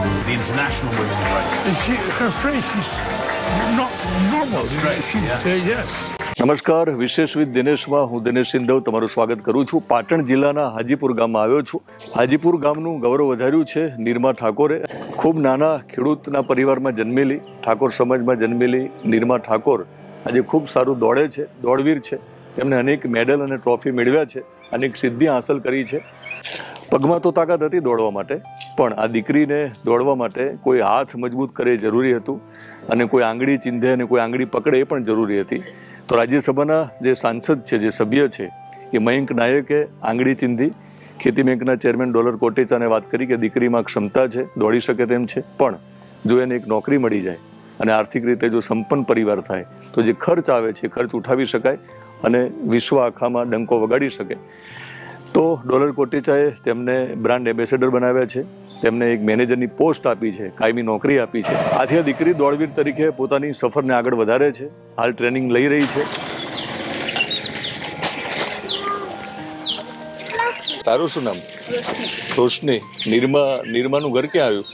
the International Women's Race. And her face is not normal. She's, yes. નમસ્કાર, વિશેષ with દિનેશમાં હું દિનેશ સિંધવ તમારું સ્વાગત કરું છું. પાટણ જિલ્લાના હાજીપુર ગામમાં આવ્યો છું. હાજીપુર ગામનું ગૌરવ વધાર્યું છે નિરમા ઠાકોરે. ખૂબ નાના ખેડૂતના પરિવારમાં જન્મેલી, ઠાકોર સમાજમાં જન્મેલી નિરમા ઠાકોર આજે ખૂબ સારું દોડે છે, દોડવીર છે. તેમણે અનેક મેડલ અને ટ્રોફી મેળવ્યા છે, અનેક સિદ્ધિ હાંસલ કરી છે. પગમાં તો તાકાત હતી દોડવા માટે, પણ આ દીકરીને દોડવા માટે કોઈ હાથ મજબૂત કરે જરૂરી હતું, અને કોઈ આંગળી ચીંધે અને કોઈ આંગળી પકડે એ પણ જરૂરી હતી. તો રાજ્યસભાના જે સાંસદ છે, જે સભ્ય છે, એ મયંક નાયકે આંગળી ચીંધી. ખેતી બેંકના ચેરમેન ડોલર કોટેચાને વાત કરી કે દીકરીમાં ક્ષમતા છે, દોડી શકે તેમ છે, પણ જો એને એક નોકરી મળી જાય અને આર્થિક રીતે જો સંપન્ન પરિવાર થાય તો જે ખર્ચ આવે છે ખર્ચ ઉઠાવી શકાય અને વિશ્વ આખામાં ડંકો વગાડી શકે. તો ડોલર કોટેચાએ તેમને બ્રાન્ડ એમ્બેસેડર બનાવ્યા છે, તેમને એક મેનેજરની પોસ્ટ આપી છે, કાયમી નોકરી આપી છે. આથી આ દીકરી દોડવીર તરીકે પોતાની સફરને આગળ વધારે છે, હાલ ટ્રેનિંગ લઈ રહી છે. તારું શું નામ? રોશની. નિરમાનું ઘર ક્યાં આવ્યું?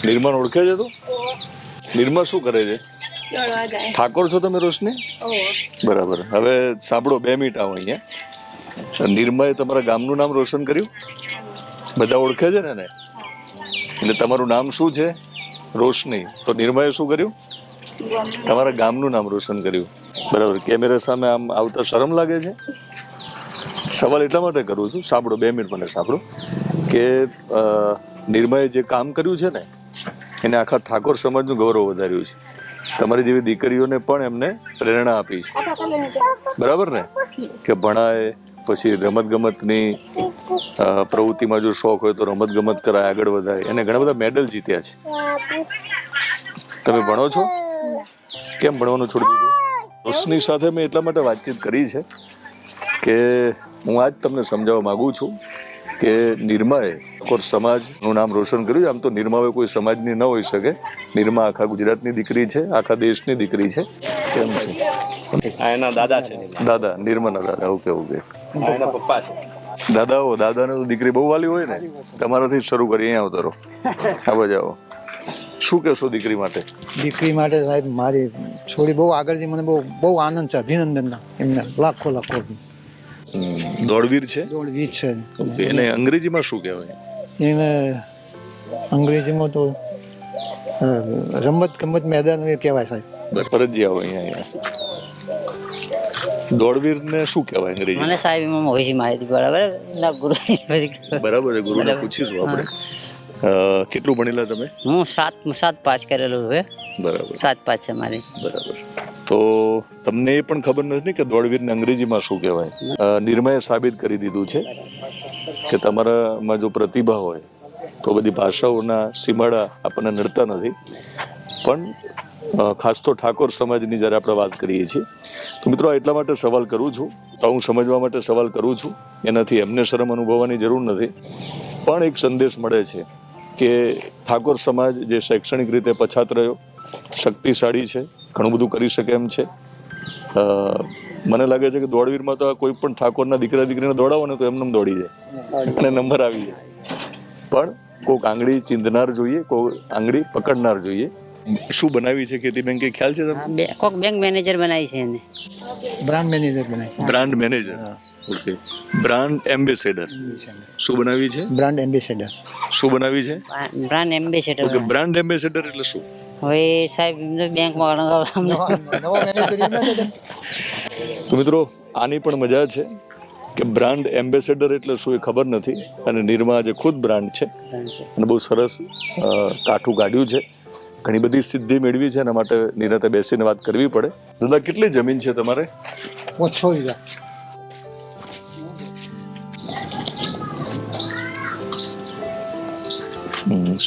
નિરમાને ઓળખે છે તું? નિરમા શું કરે છે? ઠાકોર છો તમે રોશની? બરાબર. હવે સાંભળો, 2 મિનિટ આવો અહીંયા. નિરમાએ તમારા ગામનું નામ રોશન કર્યું, બધા ઓળખે છે ને? એટલે તમારું નામ શું છે? રોશની. તો નિરમાએ શું કર્યું? તમારા ગામનું નામ રોશન કર્યું. બરાબર. કેમેરા સામે આમ આવતા શરમ લાગે છે? સવાલ એટલા માટે કરું છું, સાંભળો, 2 મિનિટ મને સાંભળો, કે નિરમાએ જે કામ કર્યું છે ને, એને આખા ઠાકોર સમાજનું ગૌરવ વધાર્યું છે. તમારી જેવી દીકરીઓને પણ એમને પ્રેરણા આપી છે, બરાબર ને? કે ભણાય, પછી રમતગમતની પ્રવૃત્તિમાં જો શોખ હોય તો રમતગમત કરાય, આગળ વધાય. એને ઘણા બધા મેડલ જીત્યા છે. તમે ભણો છો? કેમ ભણવાનું છોડી દીધું? રોશની સાથે મેં એટલા માટે વાતચીત કરી છે કે હું આજ તમને સમજાવવા માંગુ છું કે નિરમાએ ઠાકોર સમાજનું નામ રોશન કર્યું છે. આમ તો નિરમા કોઈ સમાજની ન હોઈ શકે. નિરમા આખા ગુજરાતની દીકરી છે, આખા દેશની દીકરી છે. કેમ છે? એના દાદા છે. દાદા, નિરમાના દાદા. ઓકે. એના પપ્પા છે. દાદાને તો દીકરી બહુ વાલી હોય ને. તમારાથી શરૂ કરી, અહીંયા આવતો રહો. આ બાજુ આવો. શું કહેશો દીકરી માટે? દીકરી માટે સાહેબ, મારી છોડી બહુ આગળ છે. મને બહુ આનંદ છે, અભિનંદનના એમને લાખો દોડવીર છે. દોડવીર છે. એને અંગ્રેજીમાં શું કહેવાય? એને અંગ્રેજીમાં તો રમત મેદાન કહેવાય સાહેબ. ફરજી આવો અહીંયા. દોડવીરને શું કહેવાય અંગ્રેજી? મને સાહેબ એમાં મોહિજી માહિતી બરાબર ના ગુરુજી બરાબર છે, ગુરુને પૂછીશું આપણે. કેટલું ભણેલા તમે? હું 7 પાસ કરેલું હવે. બરાબર. 7 પાસ છે મારી. બરાબર. તો તમને એ પણ ખબર નથી કે દોડવીરને અંગ્રેજીમાં શું કહેવાય? નિરમાએ સાબિત કરી દીધું છે કે તમારામાં જો પ્રતિભા હોય તો બધી ભાષાઓના સીમાડા આપણને નડતા નથી. પણ ખાસ તો ઠાકોર સમાજની જ્યારે આપણે વાત કરીએ છીએ તો મિત્રો એટલા માટે સવાલ કરું છું, હું સમજવા માટે સવાલ કરું છું. એનાથી એમને શરમ અનુભવવાની જરૂર નથી, પણ એક સંદેશ મળે છે કે ઠાકોર સમાજ જે શૈક્ષણિક રીતે પછાત રહ્યો, શક્તિશાળી છે, ઘણું બધું કરી શકે એમ છે. મને લાગે છે કે દોડવીરમાં તો કોઈ પણ ઠાકોરના દીકરીને દોડાવો ને તો એમને દોડી જાય અને નંબર આવી જાય. પણ કોઈક આંગળી ચીંધનાર જોઈએ, કોઈ આંગળી પકડનાર જોઈએ. શું બનાવી છે ખેતી બેંકે, ખ્યાલ છે તમને? કોક બેંક મેનેજર બનાવી છે એને. બ્રાન્ડ મેનેજર બનાવી. Brand manager. Okay. Brand ambassador. શું બનાવી છે? Brand ambassador. શું બનાવી છે? Brand ambassador. Okay. Brand ambassador એટલે શું? હવે સાહેબ બેંકમાં તો મિત્રો આની પણ મજા છે કે બ્રાન્ડ એમ્બેસેડર એટલે શું એ ખબર નથી, અને નિરમા જે ખુદ બ્રાન્ડ છે અને બહુ સરસ કાઠું કાઢ્યું છે, ઘણી બધી સિદ્ધિ મેળવી છે. એના માટે નિરાતે બેસીને વાત કરવી પડે. દાદા, કેટલી જમીન છે તમારે? 6 વીઘા.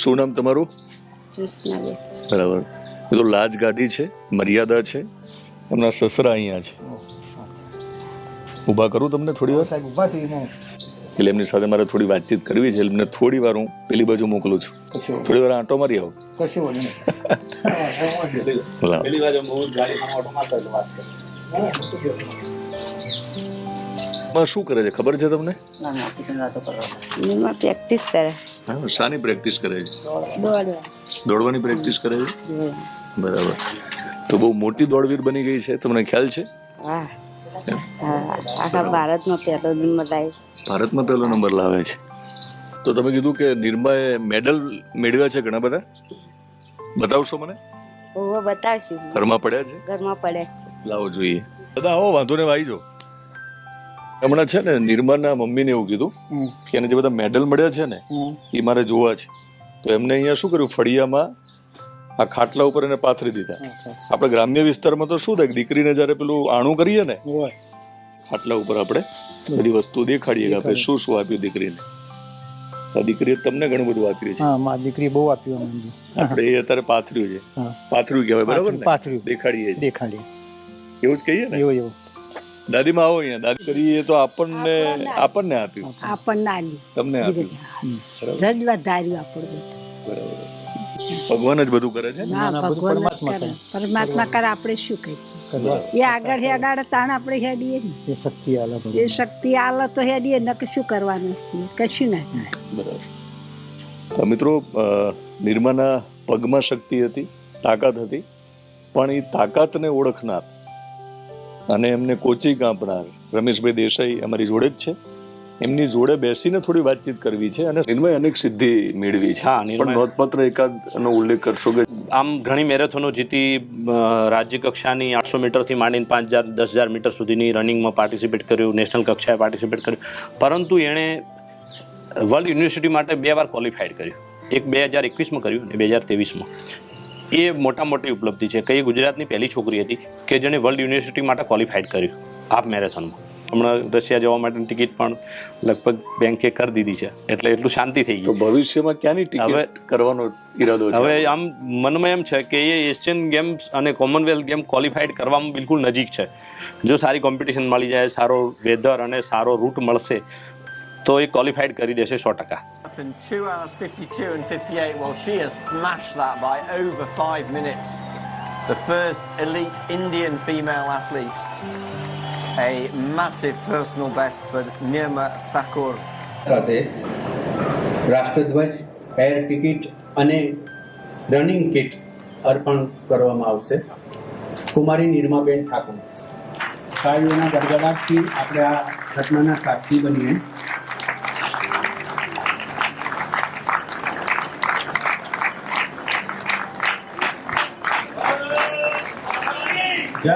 શું નામ તમારું? બરાબર. એ તો લાજ ગાડી છે, મર્યાદા છે. એમના સસરા અહીંયા છે. ઊભા કરું તમને થોડી વાર? એટલે એમની સાથે મારે થોડી વાતચીત કરવી છે. એમને થોડી વાર હું પેલી બાજુ મોકલું છું, થોડી વાર આંટો મારી આવો. માં શું કરે છે ખબર છે તમને? એમાં પ્રેક્ટિસ કરે. હા, શાની પ્રેક્ટિસ કરે છે? દોડવાની પ્રેક્ટિસ કરે છે. બરાબર. તો બહુ મોટી દોડવીર બની ગઈ છે, તમને ખ્યાલ છે? હા હા, આખા ભારતમાં પહેલો નંબર લાવ્યો. ભારતમાં પહેલો નંબર લાવે છે. તો તમે કીધું કે નિર્માએ મેડલ મેળવ્યા છે ઘણા બધા, બતાવશો મને? ઓવો બતાવશું. ઘરમાં પડ્યા છે? ઘરમાં પડ્યા છે. લાવો જોઈએ. દાદા આવો, વાંધો ને આવી જાઓ. હમણાં છે ને નિર્માના મમ્મીને એવું કીધું કે એને જે બધા મેડલ મળ્યા છે ને એ મારે જોવા છે. તો એમને અહીંયા શું કર્યું, ફળિયામાં આ ખાટલા ઉપર એને પાથરી દીધા. આપણે ગ્રામ્ય વિસ્તારમાં તો શું થાય, દીકરીને જયારે પેલું આણું કરીએ ને ખાટલા ઉપર આપણે બધી વસ્તુ દેખાડીએ કે આપણે શું શું આપ્યું દીકરીને. આ દીકરીએ તમને ઘણું બધું આપ્યું છે. હા, મારી દીકરી બહુ આપ્યું અમને. આપણે એ અત્યારે પાથર્યું છે. પાથર્યું કહેવાય, બરાબર ને? પાથર્યું દેખાડીએ દેખાડીએ એવું જ કહીએ ને. એવું એવું. દાદીમાં આવો અહીંયા. દાદી કરીએ તો આપણને આપ્યું, આપણને આલ્યું, તમને આપ્યું. જજ વધાર્યું આપણું. બરાબર. ભગવાન જ બધું કરે છે. ના, ભગવાન જ કરે. પરમાત્મા કરે, આપણે શું કહીએ? એ આગળ હેડાડે તાણ આપણે હેડીએ ને. એ શક્તિ આલે. એ શક્તિ આલે તો હેડીએ, ન કે શું કરવાનું છે, કશું ના થાય. બરાબર. મિત્રો, નિર્માના પગમાં શક્તિ હતી, તાકાત હતી, પણ એ તાકાતને ઓળખનાર અને એમને કોચિંગ આપનાર રમેશભાઈ દેસાઈ અમારી જોડે જ છે. એમની જોડે બેસીને થોડી વાતચીત કરવી છે. અને નિર્મય અનેક સિદ્ધિ મેળવી છે. હા, નિર્મય. પણ નોંધપાત્ર એકાદનો ઉલ્લેખ કરશો કે આમ ઘણી મેરેથોનો જીતી, રાજ્ય કક્ષાની 800 મીટરથી માંડીને 5000 10,000 મીટર સુધીની રનિંગમાં પાર્ટિસિપેટ કર્યું, નેશનલ કક્ષાએ પાર્ટિસિપેટ કર્યું. પરંતુ એણે વર્લ્ડ યુનિવર્સિટી માટે 2 વાર ક્વોલિફાઈડ કર્યું. એક 2021માં કર્યું અને 2023માં. એ મોટા મોટી ઉપલબ્ધિ છે કે એ ગુજરાતની પહેલી છોકરી હતી કે જેણે વર્લ્ડ યુનિવર્સિટી માટે ક્વોલિફાઈડ કર્યું હાફ મેરેથોનમાં. હમણાં રશિયા જવા માટેની ટિકિટ પણ લગભગ બેંકે કરી દીધી છે, એટલે એટલું શાંતિ થઈ તો ગઈ. ભવિષ્યમાં ક્યાંની ટિકિટ કરવાનો ઈરાદો છે? હવે આમ મનમાં એમ છે કે એ એશિયન ગેમ્સ અને કોમનવેલ્થ ગેમ ક્વોલિફાઈડ કરવામાં બિલકુલ નજીક છે. જો સારી કોમ્પિટિશન મળી જાય, સારો વેધર અને સારો રૂટ મળશે તો એ ક્વોલિફાઈડ કરી દેશે 100%. In 2 hours 52 and 58, well, she has smashed that by over 5 minutes. The first elite Indian female athlete. A massive personal best for Nirma Thakur. સાથે રાષ્ટ્રધ્વજ, એર ટિકિટ અને રનિંગ કિટ અર્પણ કરવામાં આવશે. કુમારી નિર્માબેન ઠાકોર. તાળીઓના ગડગડાટથી આપણે આ ઘટનાના સાક્ષી બનીએ. જય.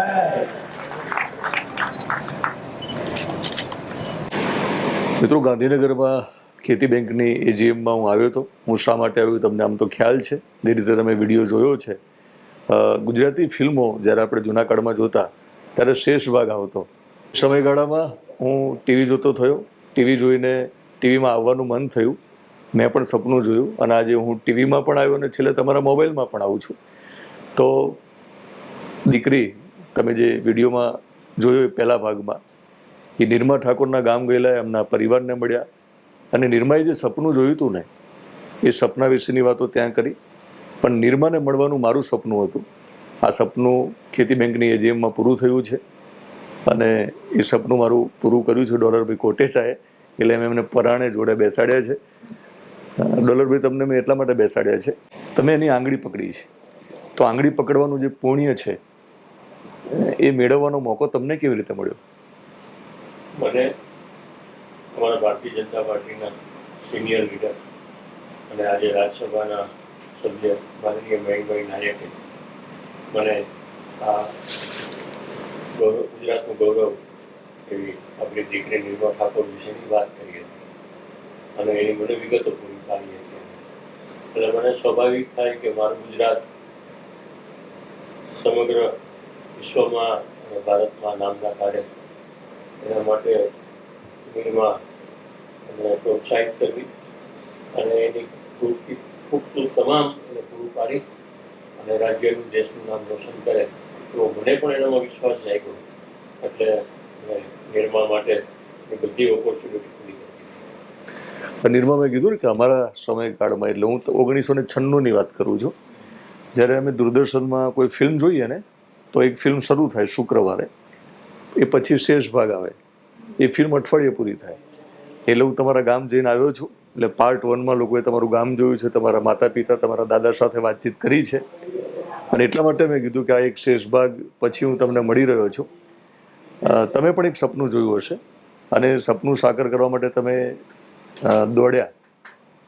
મિત્રો, ગાંધીનગરમાં ખેતી બેંકની એજીએમમાં હું આવ્યો હતો. હું શા માટે આવ્યો તમને આમ તો ખ્યાલ છે, જે રીતે તમે વિડીયો જોયો છે. ગુજરાતી ફિલ્મો જ્યારે આપણે જૂના કાળમાં જોતા ત્યારે શેષ ભાગ આવતો. સમયગાળામાં હું ટીવી જોતો થયો. ટીવી જોઈને ટીવીમાં આવવાનું મન થયું. મેં પણ સપનું જોયું અને આજે હું ટીવીમાં પણ આવ્યો અને છેલ્લે તમારા મોબાઈલમાં પણ આવું છું. તો દીકરી તમે જે વિડીયોમાં જોયો એ પહેલા ભાગમાં એ નિર્મા ઠાકોરના ગામ ગયેલા, એમના પરિવારને મળ્યા અને નિર્માએ જે સપનું જોયું હતું ને એ સપના વિશેની વાતો ત્યાં કરી. પણ નિર્માને મળવાનું મારું સપનું હતું. આ સપનું ખેતી બેંકની એજીએમમાં પૂરું થયું છે અને એ સપનું મારું પૂરું કર્યું છે ડોલરભાઈ કોટેચાએ. એટલે મેં એમને પરાણે જોડે બેસાડ્યા છે. ડોલરભાઈ, તમને મેં એટલા માટે બેસાડ્યા છે, તમે એની આંગળી પકડી છે. તો આંગળી પકડવાનું જે પુણ્ય છે એ મેળવવાનો મોકો તમને કેવી રીતે મળ્યો? મને અમારા ભારતીય જનતા પાર્ટીના સિનિયર લીડર અને આજે રાજ્યસભાના સભ્ય માનનીય મયંકભાઈ નાયકે મને આ ગુજરાતનું ગૌરવ એવી આપણી દીકરી નિર્મા ઠાકોર વિશેની વાત કરી હતી અને એની મને વિગતો પૂરી પાડી હતી. એટલે મને સ્વાભાવિક થાય કે મારું ગુજરાત સમગ્ર વિશ્વમાં અને ભારતમાં નામના કાઢે એના માટે નિર્મા અને પ્રોત્સાહિત કરવી અને એની પૂરતું તમામ એને પૂરું પાડી અને રાજ્યનું દેશનું નામ રોશન કરે તો મને પણ એનામાં વિશ્વાસ જાગ્યો. એટલે મેં નિર્મા માટે એ બધી ઓપોર્ચ્યુનિટી પૂરી કરી. નિર્મા, મેં કીધું ને કે અમારા સમયકાળમાં, એટલે હું 1996ની વાત કરું છું, જ્યારે અમે દૂરદર્શનમાં કોઈ ફિલ્મ જોઈએ ને તો એક ફિલ્મ શરૂ થાય શુક્રવારે, એ પછી શેષ ભાગ આવે એ ફિલ્મ અઠવાડિયે પૂરી થાય. એટલે હું તમારા ગામ જઈને આવ્યો છું. એટલે પાર્ટ 1માં લોકોએ તમારું ગામ જોયું છે, તમારા માતા પિતા, તમારા દાદા સાથે વાતચીત કરી છે. અને એટલા માટે મેં કીધું કે આ એક શેષભાગ પછી હું તમને મળી રહ્યો છું. તમે પણ એક સપનું જોયું હશે અને સપનું સાકાર કરવા માટે તમે દોડ્યા,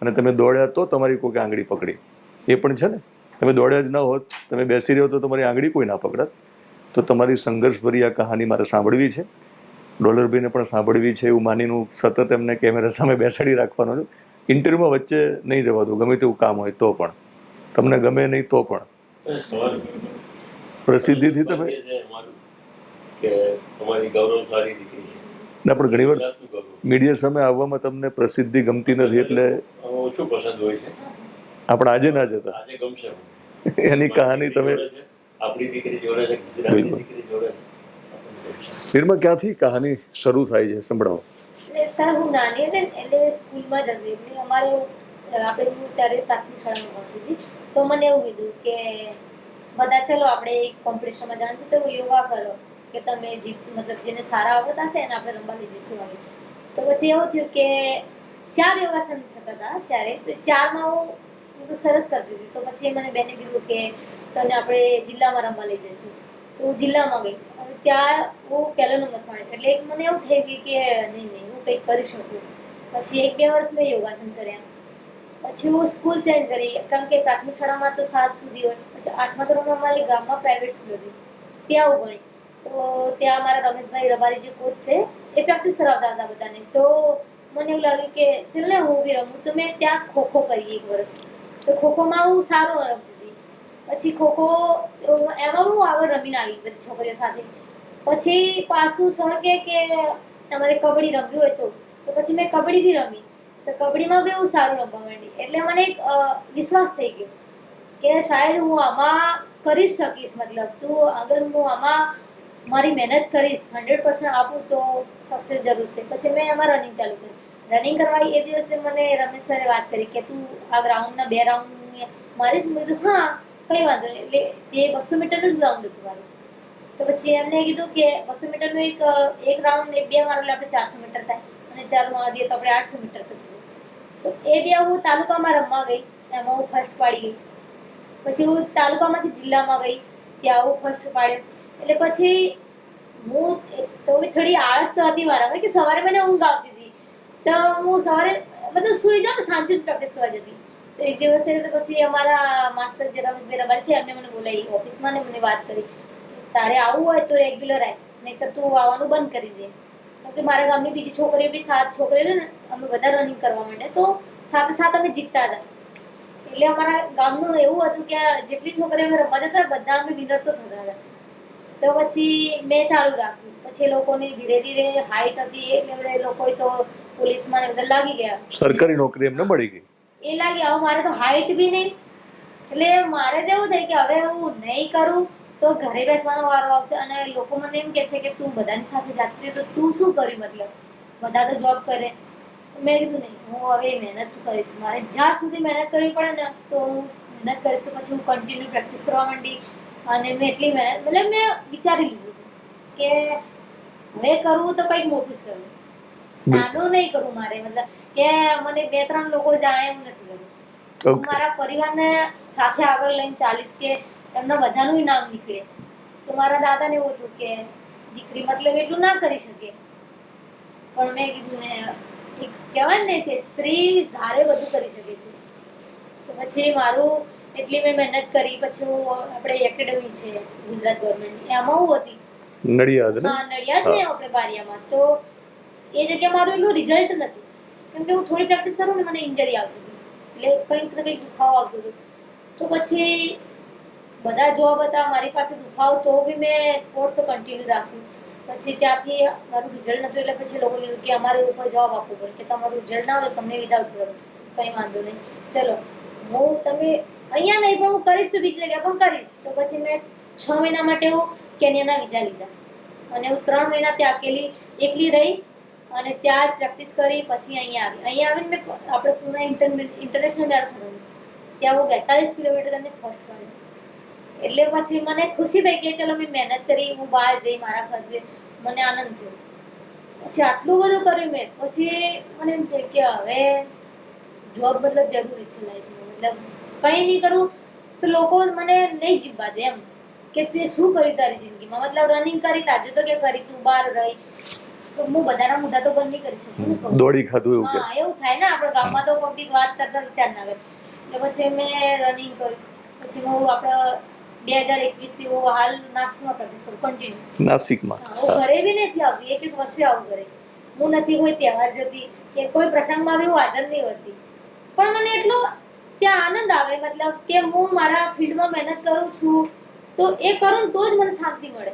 અને તમે દોડ્યા તો તમારી કોઈ આંગળી પકડી. એ પણ છે ને, તમે દોડ્યા જ ના હોત, તમે બેસી રહ્યો તો તમારી આંગળી કોઈ ના પકડત. તો તમારી સંઘર્ષભરી આ કહાની મારે સાંભળવી છે, ડોલરભાઈને પણ સાંભળવી છે. એવું માનીને હું સતત એમને કેમેરા સામે બેસાડી રાખવાનો છું. ઇન્ટરવ્યુમાં વચ્ચે નહીં જવા દઉં, ગમે તેવું કામ હોય તો પણ, તમને ગમે નહીં તો પણ. પ્રસિદ્ધિથી તમે ના, પણ ઘણી વાર મીડિયા સામે આવવામાં તમને પ્રસિદ્ધિ ગમતી નથી, એટલે ઓછું પસંદ હોય છે. આપણે આજે ના જતા. આજે ગમશે. એની કહાની તમે આપણી દીકરી જોડે છે, ગુજરાતની દીકરી જોડે છે. ફિલ્મમાં ક્યાંથી કહાની શરૂ થાય છે, સંભળાવો. સર, હું નાની હતી ને એટલે સ્કૂલમાં જતી, એટલે અમારે આપણે હું ત્યારે પ્રાથમિક શાળામાં ભણતી હતી, તો મને એવું કીધું કે બધા ચલો આપણે એક કોમ્પિટિશનમાં જવાનું છે, તો યોગા કરો કે તમે મતલબ જેને સારા આવડતા હશે એને આપણે રમવા લઈ જઈશું આવી. તો પછી એવું થયું કે 4 યોગાસન થતા હતા ત્યારે, તો 4માં હું સરસ કરતી હતી. તો પછી મને બેને કીધું કે તને આપણે જિલ્લામાં રમવા લઈ જઈશું. તો હું જિલ્લામાં ગઈ, ત્યાં હું પહેલો નંબર પાડી. એટલે મને એવું થઈ ગયું કે નહીં હું કંઈક કરી શકું. પછી 1-2 વર્ષ મેં યોગાસન કર્યા. પછી હું સ્કૂલ ચેન્જ કરી, કારણ કે પ્રાથમિક શાળામાં તો 7 સુધી હોય. પછી 8મા ધોરણમાં મારી ગામમાં પ્રાઇવેટ સ્કૂલ હતી, ત્યાં હું ભણી. તો ત્યાં મારા રમેશભાઈ રબારી જે કોચ છે એ પ્રેક્ટિસ કરાવતા હતા બધાને. તો મને એવું લાગ્યું કે ચલ ને હું બી રમું. તો મેં ત્યાં ખોખો કરી 1 વર્ષ. તો ખોખોમાં હું સારું રમતી હતી. પછી ખોખો એમાં હું આગળ રમીને આવી બધી છોકરીઓ સાથે. પછી પાછું સર કે તમારે કબડ્ડી રમવી હોય તો પછી મેં કબડ્ડી બી રમી. તો કબડ્ડીમાં બી હું સારું રમવા માંડી. એટલે મને એક વિશ્વાસ થઈ ગયો કે શાયદ હું આમાં કરી શકીશ. મતલબ તું અગર હું આમાં મારી મહેનત કરીશ, 100% આપું તો સક્સેસ જરૂર છે. પછી મેં એમાં રનિંગ ચાલુ કરી. રનિંગ કરવા એ દિવસે મને રમેશ સરે વાત કરી કે તું આ ગ્રાઉન્ડના 2 રાઉન્ડ મારીશ. મેં કીધું હા કંઈ વાંધો નહીં. એટલે એ 200 મીટરનું જ ગ્રાઉન્ડ હતું મારું. તો પછી એમને કીધું કે 200 મીટરનું એક રાઉન્ડ 2 મારો એટલે આપણે 400 મીટર થાય, અને 4 મારીએ તો આપણે 800 મીટર થતું. તો એ 2 હું તાલુકામાં રમવા ગઈ, એમાં હું ફર્સ્ટ પાડી ગઈ. પછી હું તાલુકામાંથી જિલ્લામાં ગઈ, ત્યાં હું ફર્સ્ટ પાડ્યો. એટલે પછી હું તો થોડી આળસ તો હતી મારામાં કે સવારે મને ઊંઘ આવતી હતી. તો હું સવારે મતલબ સૂઈ જાઉં ને, સાંજે જ પ્રેક્ટિસ કરવા જતી. તો એક દિવસે તો પછી અમારા માસ્ટર જે રમેશભાઈ રબારી છે એમને મને બોલાવી ઓફિસમાં ને મને વાત કરી, તારે આવવું હોય તો રેગ્યુલર આવ, નહીં તો તું આવવાનું બંધ કરી દે. કેમ કે મારા ગામની બીજી છોકરીઓ બી 7 છોકરીઓ છે ને, અમે બધા રનિંગ કરવા માંડ્યા. તો સાથે અમે જીતતા હતા. એટલે અમારા ગામનું એવું હતું કે જેટલી છોકરીઓ અમે રમવા જતા બધા અમે વિનર તો થતા હતા. તો પછી મેં ચાલુ રાખ્યું. પછી એ લોકોની ધીરે ધીરે હાઈટ હતી એટલે એ લોકો તો પોલીસમાં ને બધા લાગી ગયા. સરકારી નોકરી એમને મળી ગઈ. એ લાગી. હવે મારે તો હાઈટ બી નહીં, એટલે મારે તો એવું થાય કે હવે હું નહીં કરું તો ઘરે બેસવાનો વારો આવશે. અને લોકો મને એમ કહેશે કે તું બધાની સાથે જાતી તો તું શું કર્યું, મતલબ બધા તો જોબ કરે. મેં કીધું નહીં, હું હવે મહેનત કરીશ. મારે જ્યાં સુધી મહેનત કરવી પડે ને તો હું મહેનત કરીશ. તો પછી હું કન્ટિન્યુ પ્રેક્ટિસ કરવા માંડી. અને મેં એટલી મહેનત, મતલબ મેં વિચારી લીધું કે હવે કરવું તો કંઈક મોટું જ કરવું, નાનું નહીં કરવું મારે. મતલબ કે મને 2-3 લોકો જાણે એમ નથી કરવું. હું મારા પરિવારને સાથે આગળ લઈને ચાલીશ કે એમના બધાનું નામ નીકળે. તો મારા દાદાને એવું હતું કે દીકરી મતલબ એટલું ના કરી શકે, પણ મેં કીધું ને એક કહેવાય ને કે સ્ત્રી ધારે બધું કરી શકે છે. તો પછી મારું એટલી મેં મહેનત કરી. પછી હું આપણે એકેડમી છે ગુજરાત ગવર્મેન્ટ, એમાં હું હતી નડિયાદ. હા, નડિયાદ ને આપણે બારિયામાં. તો એ જગ્યાએ મારું એટલું રિઝલ્ટ નથી, કેમ કે હું થોડી પ્રેક્ટિસ કરું ને મને ઇન્જરી આવતી હતી, એટલે કંઈક ને કંઈક દુખાવો આવતું હતું. તો પછી બધા જોબ હતા મારી પાસે, દુખાવો તો બી મેં સ્પોર્ટ્સ તો કન્ટિન્યુ રાખ્યું. પછી ત્યાંથી મારું રિઝલ્ટ નતું એટલે પછી લોકો કીધું કે અમારે ઉપર જવાબ આપવો પડે કે તમારું રિઝલ્ટ ના હોય તમને વિધાઉટ કરો. કંઈ વાંધો નહીં, ચલો હું તમે અહીંયા નહીં પણ હું કરીશ તો બીજી જગ્યાએ પણ કરીશ. તો પછી મેં 6 મહિના માટે હું કેન્યાના વિઝા લીધા અને હું 3 મહિના ત્યાં એકલી રહી અને ત્યાં જ પ્રેક્ટિસ કરી. પછી અહીંયા આવીને મેં આપણે પૂના ઇન્ટરનેશનલ મેરેથોન રમી, ત્યાં હું 42 કિલોમીટર અને ફર્સ્ટ પાડ્યું. એટલે પછી મને ખુશી થઈ કે ચલો મેં મહેનત કરી, હું બહાર જઈ મારા ખર્ચે, મને આનંદ થયો. પછી આટલું બધું કર્યું મેં, પછી મને એમ થયું કે હવે જોબ મતલબ જરૂરી છે લાઈફમાં, મતલબ કંઈ નહીં કરું તો લોકો મને નહીં જીવવા દે એમ, કે તે શું કર્યું તારી જિંદગીમાં, મતલબ રનિંગ કરી તાજુ તો કે કરી તું બહાર રહી, તો હું બધાના મોઢા તો બંધ નહીં કરી શકું ને. દોડી ખાધું એવું કે હા એવું થાય ને, આપણા ગામમાં તો પબ્લિક વાત કરતા વિચાર ના કરે. એટલે પછી મેં રનિંગ કર્યું, પછી હું આપણા 2021 થી હું હાલ નાસિકમાં પ્રેક્ટિસ કરું કન્ટિન્યુ. નાસિકમાં હું ઘરે બી નથી આવતી, એક વર્ષે આવું ઘરે હું નથી કોઈ તહેવાર જતી કે કોઈ પ્રસંગમાં બી હું હાજર નહીં હોતી, પણ મને એટલો ત્યાં આનંદ આવે, મતલબ કે હું મારા ફિલ્ડમાં મહેનત કરું છું તો એ કરું તો જ મને શાંતિ મળે.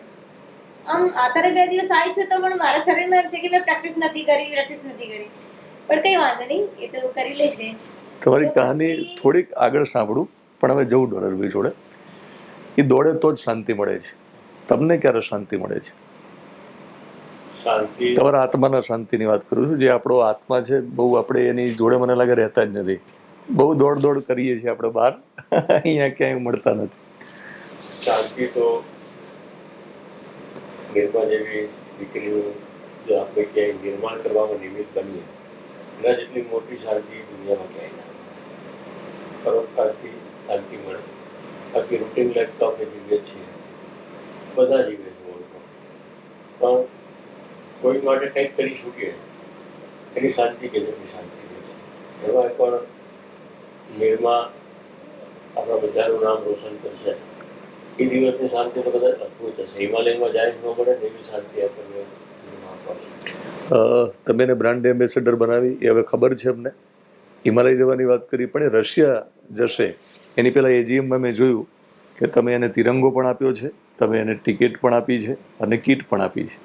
આમ અત્યારે 2 દિવસ આવી છે તો પણ મારા શરીરમાં એમ છે કે મેં પ્રેક્ટિસ નથી કરી, પણ કંઈ વાંધો નહીં, એ તો કરી લેશે. તમારી કહાની થોડીક આગળ સાંભળું, પણ હવે જવું ડોલરભાઈ જોડે. એ દોડે તો જ શાંતિ મળે છે. તમને ક્યારે શાંતિ મળે છે? શાંતિ તમારા આત્માના શાંતિની વાત કરું છું. જે આપણો આત્મા છે, બહુ આપણે એની જોડે મને લાગે રહેતા જ નથી. બહુ દોડ કરીએ છીએ આપણે બહાર, અહીંયા ક્યાંય મળતા નથી. શાંતિ તો નિર્મા જેવી દીકરીનું જો આપણે ક્યાંય નિર્માણ કરવામાં નિમિત્ત બનીએ, એના જેટલી મોટી શાંતિ દુનિયામાં ક્યાંય ના. પરોપકારથી શાંતિ મળે. બાકી રૂટીન લાઈફ તો આપણે જીવીએ છીએ, બધા જીવે છે લોકો, પણ કોઈ માટે કંઈક કરી છૂટીએ એની શાંતિ ગજબની શાંતિ રહે છે. એમાં પણ નિર્મા આપણા બધાનું નામ રોશન કરશે. એ દિવસની શાંતિ તો કદાચ અદભુત હશે. હિમાલયમાં જાય ન મળે એવી શાંતિ આપણને તમે એને બ્રાન્ડ એમ્બેસેડર બનાવી, એ હવે ખબર છે અમને. હિમાલય જવાની વાત કરી, પણ એ રશિયા જશે એની પહેલાં એજીએમમાં મેં જોયું કે તમે એને તિરંગો પણ આપ્યો છે, તમે એને ટિકિટ પણ આપી છે અને કીટ પણ આપી છે.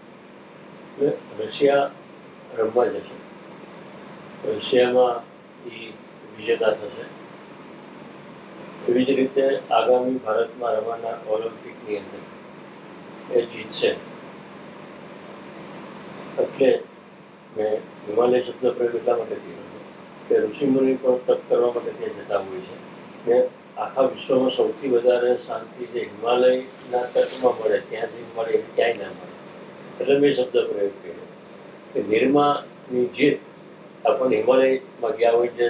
રશિયા રમવા જશે, રશિયામાં એ વિજેતા થશે. એવી જ રીતે આગામી ભારતમાં રમાનાર ઓલિમ્પિકની અંદર એ જીતશે. એટલે મેં હિમાલય શબ્દ પ્રયોગ એટલા માટે કર્યો કે ઋષિમુનિ પણ તપ કરવા માટે ત્યાં જતા હોય છે. ને આખા વિશ્વમાં સૌથી વધારે શાંતિ જે હિમાલયના તટમાં મળે ત્યાંથી મળે એ ક્યાંય ના મળે. એટલે મેં શબ્દ પ્રયોગ કર્યો કે નિર્માની જીત આપણને હિમાલયમાં ગયા હોય જે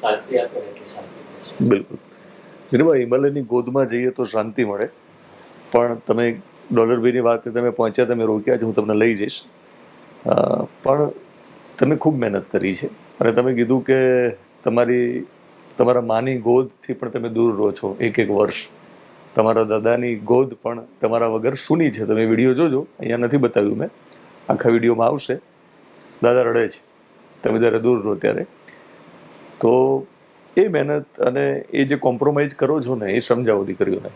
શાંતિ આપણને એટલી શાંતિ મળશે. બિલકુલ. નિર્મા, હિમાલયની ગોદમાં જઈએ તો શાંતિ મળે, પણ તમે ડોલરભાઈની વાતે તમે પહોંચ્યા, તમે રોક્યા છે, હું તમને લઈ જઈશ. પણ તમે ખૂબ મહેનત કરી છે અને તમે કીધું કે તમારા માની ગોદથી પણ તમે દૂર રહો છો એક વર્ષ. તમારા દાદાની ગોદ પણ તમારા વગર સૂની છે. તમે વિડીયો જોજો, અહીંયા નથી બતાવ્યું મેં, આખા વિડીયોમાં આવશે. દાદા રડે છે તમે જ્યારે દૂર રહો ત્યારે. તો એ મહેનત અને એ જે કોમ્પ્રોમાઇઝ કરો છો ને, એ સમજાવો દીકરીઓને.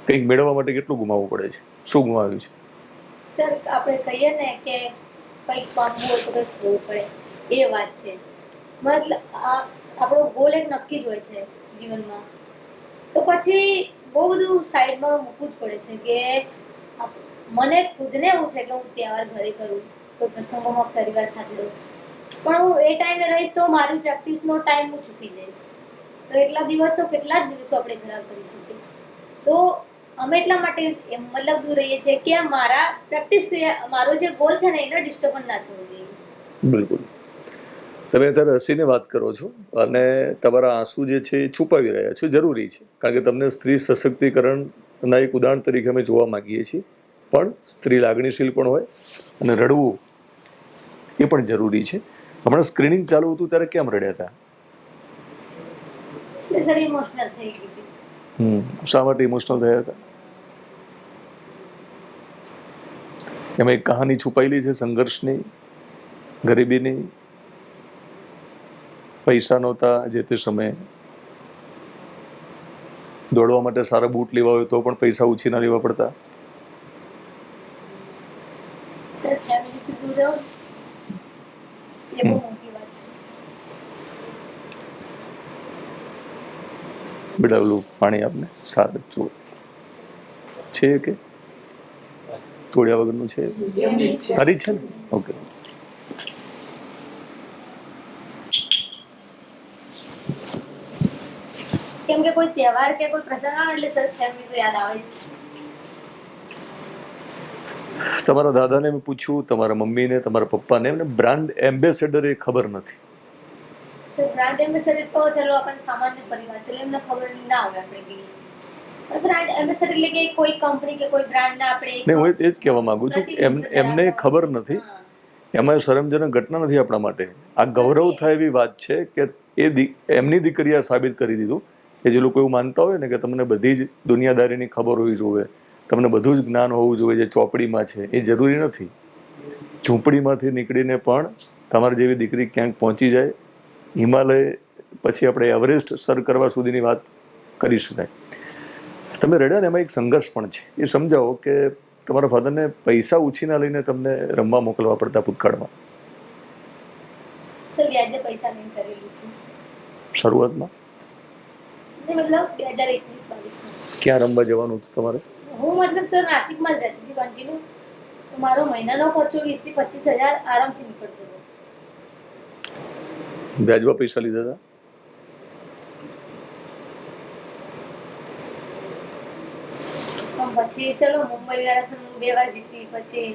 કંઈક મેળવવા માટે કેટલું ગુમાવવું પડે છે? શું ગુમાવ્યું છે? સર આપણે કહીએ ને કે કંઈક પામવું હોય તો કંઈક ખોવું પડે, એ વાત છે. મતલબ આપણો ગોલ એક નક્કી જ હોય છે જીવનમાં, તો પછી બહુ બધું સાઈડમાં મૂકવું જ પડે છે. કે મને ખુદને એવું છે કે હું તહેવાર ઘરે કરું, કોઈ પ્રસંગોમાં પરિવાર સાથે રહું, પણ હું એ ટાઈમે રહીશ તો મારી પ્રેક્ટિસનો ટાઈમ હું ચૂકી જઈશ. તો કેટલા જ દિવસો આપણે ખરાબ કરી શકીએ. તો અમે એટલા માટે મતલબ દૂર રહીએ છીએ કે મારા પ્રેક્ટિસ, મારો જે ગોલ છે ને એને ડિસ્ટર્બન્સ ના થવું જોઈએ. બિલકુલ. તમે અત્યારે હસીને વાત કરો છો અને તમારા આંસુ જે છે એ છુપાવી રહ્યા છો, જરૂરી છે. કારણ કે તમને સ્ત્રી સશક્તિકરણના એક ઉદાહરણ તરીકે અમે જોવા માગીએ છીએ, પણ સ્ત્રી લાગણીશીલ પણ હોય અને રડવું એ પણ જરૂરી છે. હમણાં સ્ક્રીનિંગ ચાલુ હતું ત્યારે કેમ રડ્યા હતા? ઇમોશનલ થઈ ગઈ હતી. શા માટે ઇમોશનલ થયા હતા? એમાં એક કહાની છુપાયેલી છે સંઘર્ષની, ગરીબીની. પૈસા નહોતા જે તે સમયે, દોડવા માટે સારા બૂટ લેવા હોય તો પણ પૈસા ઉછીના લેવા પડતા. બેટા ઓલું પાણી આપને સારું છે કે તોડ્યા વગરનું છે? તારી છે ને? ઓકે. કેમ કે કોઈ તહેવાર કે કોઈ પ્રસંગ આવે એટલે સર ફેમિલી યાદ આવે છે. તમારા દાદાને મેં પૂછ્યું, તમારા મમ્મીને, તમારા પપ્પાને, એમને બ્રાન્ડ એમ્બેસેડર એ ખબર નથી. સર બ્રાન્ડ એમ્બેસેડર તો ચલો આપણને સામાન્ય પરિવાર છે એટલે એમને ખબર ના હોય આપણે કહીએ. પણ બ્રાન્ડ એમ્બેસેડર એટલે કે કોઈ કંપની કે કોઈ બ્રાન્ડના આપણે નહીં, હું એ જ કહેવા માંગુ છું કે એમને ખબર નથી. એમાં શરમજનક ઘટના નથી આપણા માટે. આ ગૌરવ થાય એવી વાત છે કે એમની દીકરીએ સાબિત કરી દીધું કે જે લોકો એવું માનતા હોય ને કે તમને બધી જ દુનિયાદારીની ખબર હોવી જોઈએ, તમને બધું જ જ્ઞાન હોવું જોઈએ જે ચોપડીમાં છે, એ જરૂરી નથી. ઝૂંપડીમાંથી નીકળીને પણ તમારી જેવી દીકરી ક્યાંક પહોંચી જાય, હિમાલય પછી આપણે એવરેસ્ટ સર કરવા સુધીની વાત કરી શકાય. તમે રડ્યા ને એમાં એક સંઘર્ષ પણ છે, એ સમજાવો કે તમારા ફાધરને પૈસા ઉછીના લઈને તમને રમવા મોકલવા પડતા ભૂતકાળમાં? સર વ્યાજે પૈસા નહીં કરેલું છે શરૂઆતમાં. મતલબ 2021-22 ક્યાં રમવા જવાનું હતું તમારે? હું મતલબ સર નાસિકમાં જ રહેતી હતી કન્ટિન્યુ. મારો મહિનાનો ખર્ચો 20 થી 25 હજાર આરામથી નીકળતો હતો. વ્યાજમાં પૈસા લીધા હતા? પછી ચલો મુંબઈ મેરેથોન 2 વાર જીતી. પછી